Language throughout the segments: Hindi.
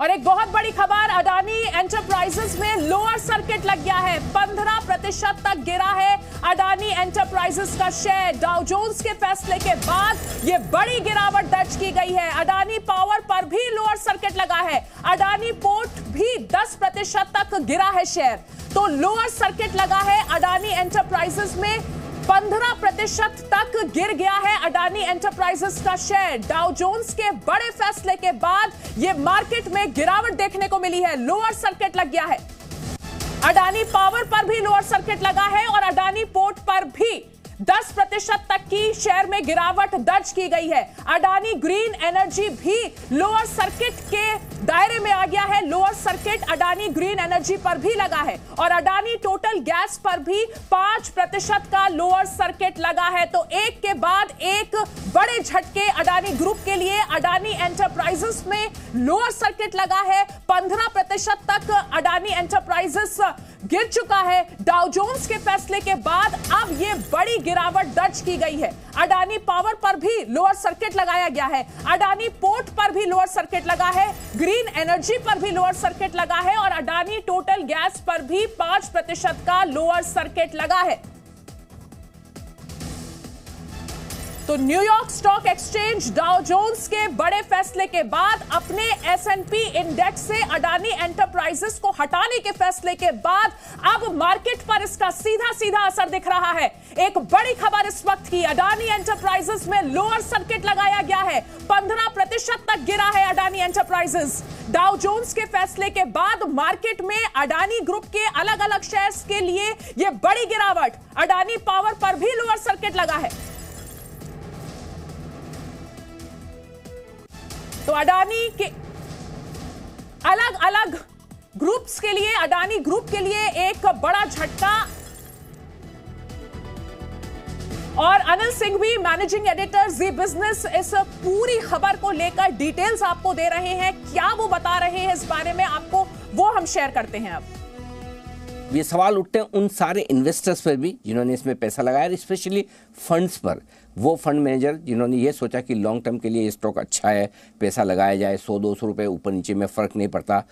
और एक बहुत बड़ी खबर, अडानी एंटरप्राइजेस में लोअर सर्किट लग गया है। 15% तक गिरा है अडानी एंटरप्राइजेस का शेयर। डाउ जोन्स के फैसले के बाद ये बड़ी गिरावट दर्ज की गई है। अडानी पावर पर भी लोअर सर्किट लगा है। अडानी पोर्ट भी 10% तक गिरा है शेयर। तो लोअर सर्किट लगा है अडानी एंटरप्राइजेस में। 15% तक गिर गया है अडानी एंटरप्राइजेस का शेयर। डाउ जोन्स के बड़े फैसले के बाद यह मार्केट में गिरावट देखने को मिली है। लोअर सर्किट लग गया है। अडानी पावर पर भी लोअर सर्किट लगा है और अडानी पोर्ट पर भी 10% तक की शेयर में गिरावट दर्ज की गई है। अडानी ग्रीन एनर्जी भी लोअर सर्किट के दायरे में आ गया है। Lower circuit Adani green energy पर भी लगा है और अडानी टोटल गैस पर भी 5% का लोअर सर्किट लगा है। तो एक के बाद एक बड़े झटके अडानी ग्रुप के लिए। अडानी एंटरप्राइजेस में लोअर सर्किट लगा है। 15% तक अडानी एंटरप्राइजेस गिर चुका है। डाउ जोन्स के फैसले के बाद अब यह बड़ी गिरावट दर्ज की गई है। अडानी पावर पर भी लोअर सर्किट लगाया गया है। अडानी पोर्ट पर भी लोअर सर्किट लगा है। ग्रीन एनर्जी पर भी लोअर सर्किट लगा है और अडानी टोटल गैस पर भी 5% का लोअर सर्किट लगा है। तो New York stock exchange Dow Jones के बड़े फैसले के बाद अपने S&P इंडेक्स से अडानी एंटरप्राइजेस को हटाने के फैसले के बाद अब मार्केट पर इसका सीधा सीधा असर दिख रहा है। एक बड़ी खबर इस वक्त की, अडानी एंटरप्राइजेस में लोअर सर्किट लगाया गया है। 15% तक गिरा है अडानी एंटरप्राइजेस। डाउ जोन्स के फैसले के बाद मार्केट में अडानी ग्रुप के अलग अलग शेयर्स के लिए यह बड़ी गिरावट। अडानी पावर पर भी लोअर सर्किट लगा है। तो अडानी के अलग अलग ग्रुप्स के लिए, अडानी ग्रुप के लिए एक बड़ा झटका। और अनिल सिंह भी, मैनेजिंग एडिटर जी बिजनेस, इस पूरी खबर को लेकर डिटेल्स आपको दे रहे हैं। क्या वो बता रहे हैं इस बारे में आपको, वो हम शेयर करते हैं। अब ये सवाल उठते हैं उन सारे इन्वेस्टर्स पर भी जिन्होंने इसमें पैसा लगाया, स्पेशली फंड्स पर। वो फंड मैनेजर जिन्होंने ये सोचा कि लॉन्ग टर्म के लिए ये स्टॉक अच्छा है, पैसा लगाया जाए, 100-200 रुपये ऊपर नीचे में फ़र्क नहीं पड़ता।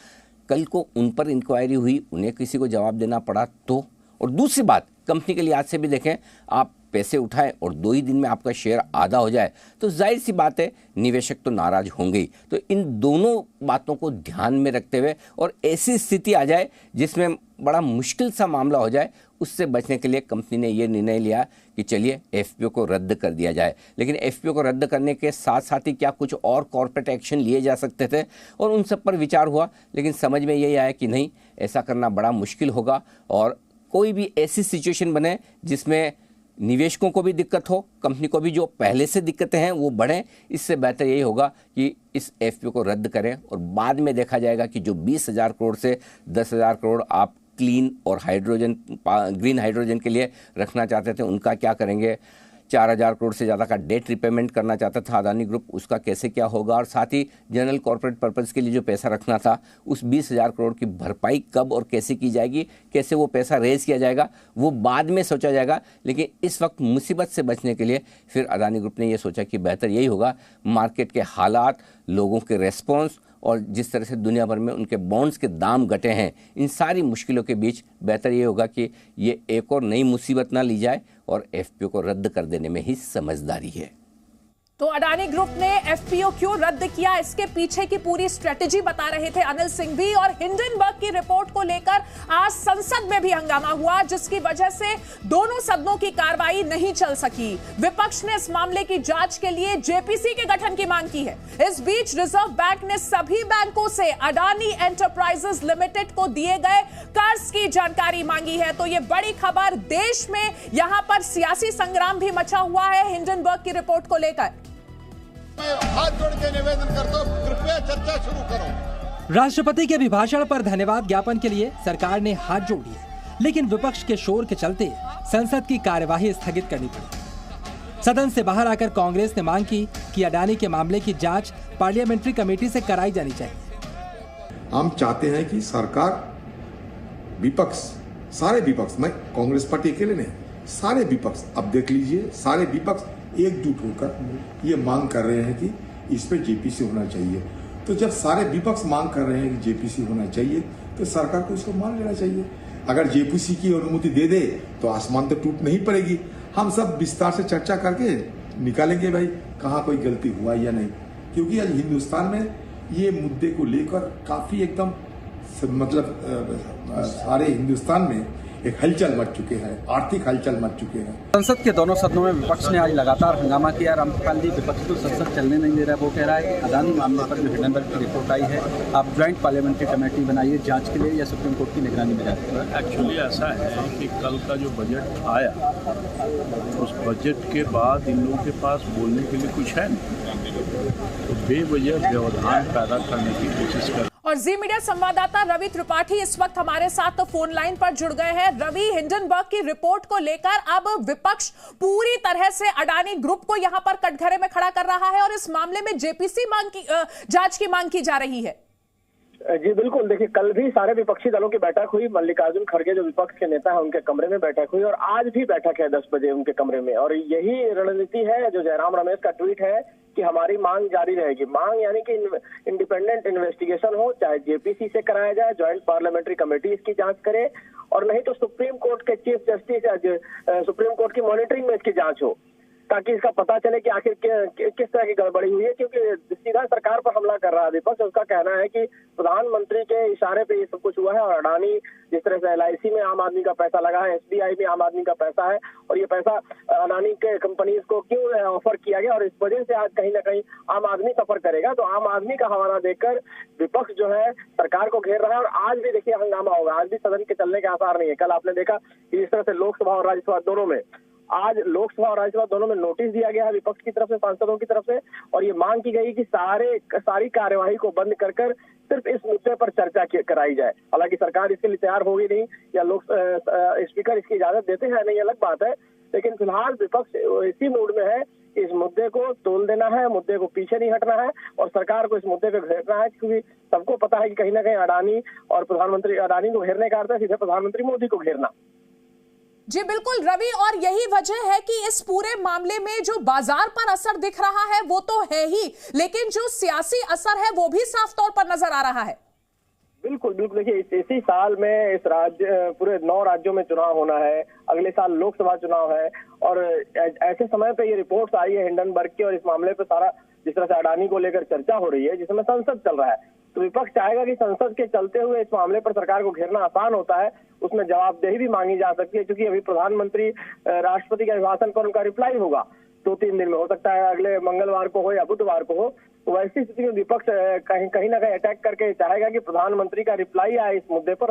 कल को उन पर इंक्वायरी हुई, उन्हें किसी को जवाब देना पड़ा तो। और दूसरी बात, कंपनी के लिहाज से भी देखें, आप पैसे उठाएं और 2 ही दिन में आपका शेयर आधा हो जाए तो जाहिर सी बात है निवेशक तो नाराज होंगे ही। तो इन दोनों बातों को ध्यान में रखते हुए और ऐसी स्थिति आ जाए जिसमें बड़ा मुश्किल सा मामला हो जाए, उससे बचने के लिए कंपनी ने ये निर्णय लिया कि चलिए एफपीओ को रद्द कर दिया जाए। लेकिन एफपीओ को रद्द करने के साथ साथ ही क्या कुछ और कॉर्पोरेट एक्शन लिए जा सकते थे, और उन सब पर विचार हुआ। लेकिन समझ में यही आया कि नहीं, ऐसा करना बड़ा मुश्किल होगा और कोई भी ऐसी सिचुएशन बने जिसमें निवेशकों को भी दिक्कत हो, कंपनी को भी जो पहले से दिक्कतें हैं वो बढ़ें। इससे बेहतर यही होगा कि इस एफपीओ को रद्द करें और बाद में देखा जाएगा कि जो 20,000 करोड़ से 10,000 करोड़ आप क्लीन और हाइड्रोजन, ग्रीन हाइड्रोजन के लिए रखना चाहते थे, उनका क्या करेंगे। 4,000 करोड़ से ज़्यादा का डेट रिपेमेंट करना चाहता था अडानी ग्रुप, उसका कैसे क्या होगा। और साथ ही जनरल कॉर्पोरेट पर्पज़ के लिए जो पैसा रखना था, उस 20,000 करोड़ की भरपाई कब और कैसे की जाएगी, कैसे वो पैसा रेज किया जाएगा, वो बाद में सोचा जाएगा। लेकिन इस वक्त मुसीबत से बचने के लिए फिर अडानी ग्रुप ने ये सोचा कि बेहतर यही होगा, मार्केट के हालात, लोगों के रेस्पॉन्स और जिस तरह से दुनिया भर में उनके बॉन्ड्स के दाम घटे हैं, इन सारी मुश्किलों के बीच बेहतर ये होगा कि ये एक और नई मुसीबत ना ली जाए और एफपीओ को रद्द कर देने में ही समझदारी है। तो अडानी ग्रुप ने एफपीओ क्यों रद्द किया, इसके पीछे की पूरी स्ट्रेटेजी बता रहे थे अनिल सिंह भी। और हिंडनबर्ग की रिपोर्ट को लेकर आज संसद में भी हंगामा हुआ, जिसकी वजह से दोनों सदनों की कार्रवाई नहीं चल सकी। विपक्ष ने इस मामले की जांच के लिए जेपीसी के गठन की मांग की है। इस बीच रिजर्व बैंक ने सभी बैंकों से अडानी एंटरप्राइजेस लिमिटेड को दिए गए कर्ज की जानकारी मांगी है। तो ये बड़ी खबर, देश में यहां पर सियासी संग्राम भी मचा हुआ है हिंडनबर्ग की रिपोर्ट को लेकर। मैं हाथ जोड़ के निवेदन करता हूं, कृपया चर्चा शुरू करो। राष्ट्रपति के अभिभाषण पर धन्यवाद ज्ञापन के लिए सरकार ने हाथ जोड़ दिए, लेकिन विपक्ष के शोर के चलते संसद की कार्यवाही स्थगित करनी पड़ी। सदन से बाहर आकर कांग्रेस ने मांग की कि अडानी के मामले की जांच पार्लियामेंट्री कमेटी से कराई जानी चाहिए। हम चाहते हैं कि सरकार, विपक्ष, सारे विपक्ष, मैं कांग्रेस पार्टी अकेले नहीं, सारे विपक्ष, अब देख लीजिए, सारे विपक्ष एकजुट होकर ये मांग कर रहे हैं कि इस पे जेपीसी होना चाहिए। तो जब सारे विपक्ष मांग कर रहे हैं कि जेपीसी होना चाहिए तो सरकार को इसको मान लेना चाहिए। अगर जेपीसी की अनुमति दे दे तो आसमान तो टूट नहीं पड़ेगी। हम सब विस्तार से चर्चा करके निकालेंगे भाई कहाँ कोई गलती हुआ या नहीं, क्योंकि आज हिंदुस्तान में ये मुद्दे को लेकर काफी एकदम मतलब सारे हिंदुस्तान में एक हलचल मच चुके हैं, आर्थिक हलचल मच चुके हैं। संसद के दोनों सदनों में विपक्ष ने आज लगातार हंगामा किया। रामपाल जी, विपक्ष तो संसद चलने नहीं दे रहा है। वो कह रहा है कि अदानी मामले पर जो हिंडनबर्ग की रिपोर्ट आई है, आप ज्वाइंट पार्लियामेंट्री कमेटी बनाइए जांच के लिए या सुप्रीम कोर्ट की निगरानी में जाते हैं। एक्चुअली ऐसा है कि कल का जो बजट आया उस बजट के बाद इन लोगों के पास बोलने के लिए कुछ है नहीं, तो बेवजह व्यवधान पैदा करने की कोशिश कर। और जी मीडिया संवाददाता रवि त्रिपाठी इस वक्त हमारे साथ तो फोन लाइन पर जुड़ गए हैं। रवि, हिंडनबर्ग की रिपोर्ट को लेकर अब विपक्ष पूरी तरह से अडानी ग्रुप को यहां पर कटघरे में खड़ा कर रहा है और इस मामले में जेपीसी जांच की मांग की जा रही है। जी बिल्कुल, देखिए कल भी सारे विपक्षी दलों की बैठक हुई। मल्लिकार्जुन खड़गे जो विपक्ष के नेता है उनके कमरे में बैठक हुई और आज भी बैठक है 10 बजे उनके कमरे में। और यही रणनीति है जो जयराम रमेश का ट्वीट है कि हमारी मांग जारी रहेगी। मांग यानी कि इंडिपेंडेंट इन्वेस्टिगेशन हो, चाहे जेपीसी से कराया जाए, ज्वाइंट पार्लियामेंट्री कमेटी इसकी जांच करे, और नहीं तो सुप्रीम कोर्ट के चीफ जस्टिस सुप्रीम कोर्ट की मॉनिटरिंग में इसकी जांच हो, ताकि इसका पता चले कि आखिर किस तरह की गड़बड़ी हुई है। क्योंकि सीधा सरकार पर हमला कर रहा है विपक्ष। उसका कहना है कि प्रधानमंत्री के इशारे पे ये सब कुछ हुआ है और अडानी जिस तरह से LIC में आम आदमी का पैसा लगा है, SBI में आम आदमी का पैसा है, और ये पैसा अडानी के कंपनीज को क्यों ऑफर किया गया और इस वजह से आज कहीं ना कहीं आम आदमी सफर करेगा। तो आम आदमी का हवाला देकर विपक्ष जो है सरकार को घेर रहा है। और आज भी देखिए हंगामा होगा, आज भी सदन के चलने के आसार नहीं है। कल आपने देखा कि इस तरह से लोकसभा और राज्यसभा दोनों में, आज लोकसभा और राज्यसभा दोनों में नोटिस दिया गया है विपक्ष की तरफ से, सांसदों की तरफ से, और ये मांग की गई कि सारी कार्यवाही को बंद कर सिर्फ इस मुद्दे पर चर्चा कराई जाए। हालांकि सरकार इसके लिए तैयार होगी नहीं, या लोक स्पीकर इसकी इजाजत देते हैं नहीं, अलग बात है, लेकिन फिलहाल विपक्ष इसी मूड में है कि इस मुद्दे को तोल देना है, मुद्दे को पीछे नहीं हटना है और सरकार को इस मुद्दे पे घेरना है। क्योंकि सबको पता है कि कहीं ना कहीं अडानी और प्रधानमंत्री, अडानी को घेरने का अर्थ है सीधे प्रधानमंत्री मोदी को घेरना। जी बिल्कुल रवि, और यही वजह है कि इस पूरे मामले में जो बाजार पर असर दिख रहा है वो तो है ही, लेकिन जो सियासी असर है वो भी साफ तौर पर नजर आ रहा है। बिल्कुल बिल्कुल, देखिए इसी साल में इस पूरे 9 राज्यों में चुनाव होना है, अगले साल लोकसभा चुनाव है, और ऐसे समय पे ये रिपोर्ट्स आई है हिंडनबर्ग की, और इस मामले पे सारा जिस तरह से अडानी को लेकर चर्चा हो रही है, जिसमें संसद चल रहा है, तो विपक्ष चाहेगा कि संसद के चलते हुए इस मामले पर सरकार को घेरना आसान होता है, उसमें जवाबदेही भी मांगी जा सकती है। क्योंकि अभी प्रधानमंत्री राष्ट्रपति के अभिभाषण पर उनका रिप्लाई होगा 2-3 दिन में, हो सकता है अगले मंगलवार को हो या बुधवार को हो। तो वैसी स्थिति में विपक्ष कहीं ना कहीं अटैक करके चाहेगा कि प्रधानमंत्री का रिप्लाई आए इस मुद्दे पर।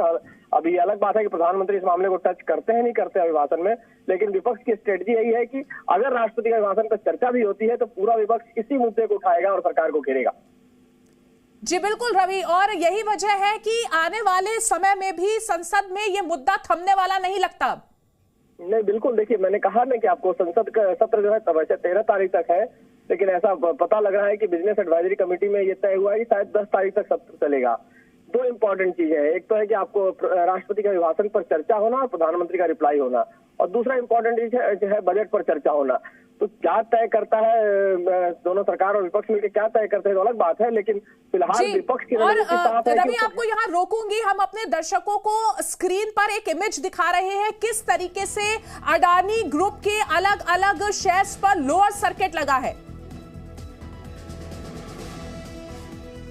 अभी अलग बात है कि प्रधानमंत्री इस मामले को टच करते हैं नहीं करते अभिभाषण में, लेकिन विपक्ष की स्ट्रेटजी यही है कि अगर राष्ट्रपति के अभिभाषण पर चर्चा भी होती है तो पूरा विपक्ष इसी मुद्दे को उठाएगा और सरकार को घेरेगा। जी बिल्कुल रवि, और यही वजह है कि आने वाले समय में भी संसद में ये मुद्दा थमने वाला नहीं लगता। नहीं बिल्कुल, देखिए मैंने कहा ना कि आपको संसद का सत्र जो है 13 तारीख तक है, लेकिन ऐसा पता लग रहा है कि बिजनेस एडवाइजरी कमेटी में ये तय हुआ है कि शायद 10 तारीख तक सत्र चलेगा। 2 इंपॉर्टेंट चीजें हैं, एक तो है कि आपको राष्ट्रपति के अभिभाषण पर चर्चा होना और प्रधानमंत्री का रिप्लाई होना, और दूसरा इंपॉर्टेंट जो है बजट पर चर्चा होना। तो क्या तय करता है दोनों सरकार और विपक्ष मिलकर क्या तय करते हैं तो अलग बात है, लेकिन फिलहाल विपक्ष की रवि आपको यहाँ रोकूंगी, हम अपने दर्शकों को स्क्रीन पर एक इमेज दिखा रहे हैं किस तरीके से अडानी ग्रुप के अलग अलग शेयर्स पर लोअर सर्किट लगा है।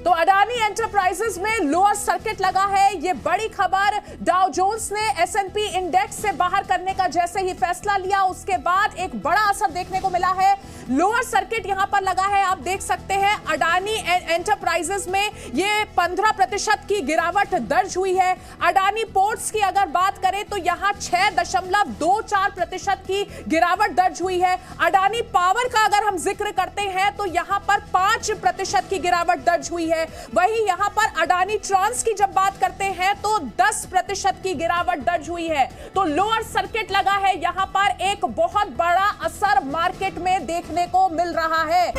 तो अडानी एंटरप्राइजेस में लोअर सर्किट लगा है, ये बड़ी खबर। डाउ जोन्स ने S&P इंडेक्स से बाहर करने का जैसे ही फैसला लिया उसके बाद एक बड़ा असर देखने को मिला है। लोअर सर्किट यहां पर लगा है, आप देख सकते हैं अडानी एंटरप्राइजेस में ये 15% की गिरावट दर्ज हुई है। अडानी पोर्ट्स की अगर बात करें तो यहां 6.24% की गिरावट दर्ज हुई है। अडानी पावर का अगर हम जिक्र करते हैं तो यहां पर 5% की गिरावट दर्ज हुई है। वहीं यहां पर अडानी ट्रांस की जब बात करते हैं तो 10% की गिरावट दर्ज हुई है। तो लोअर सर्किट लगा है, यहां पर एक बहुत बड़ा असर मार्केट में देखने को मिल रहा है।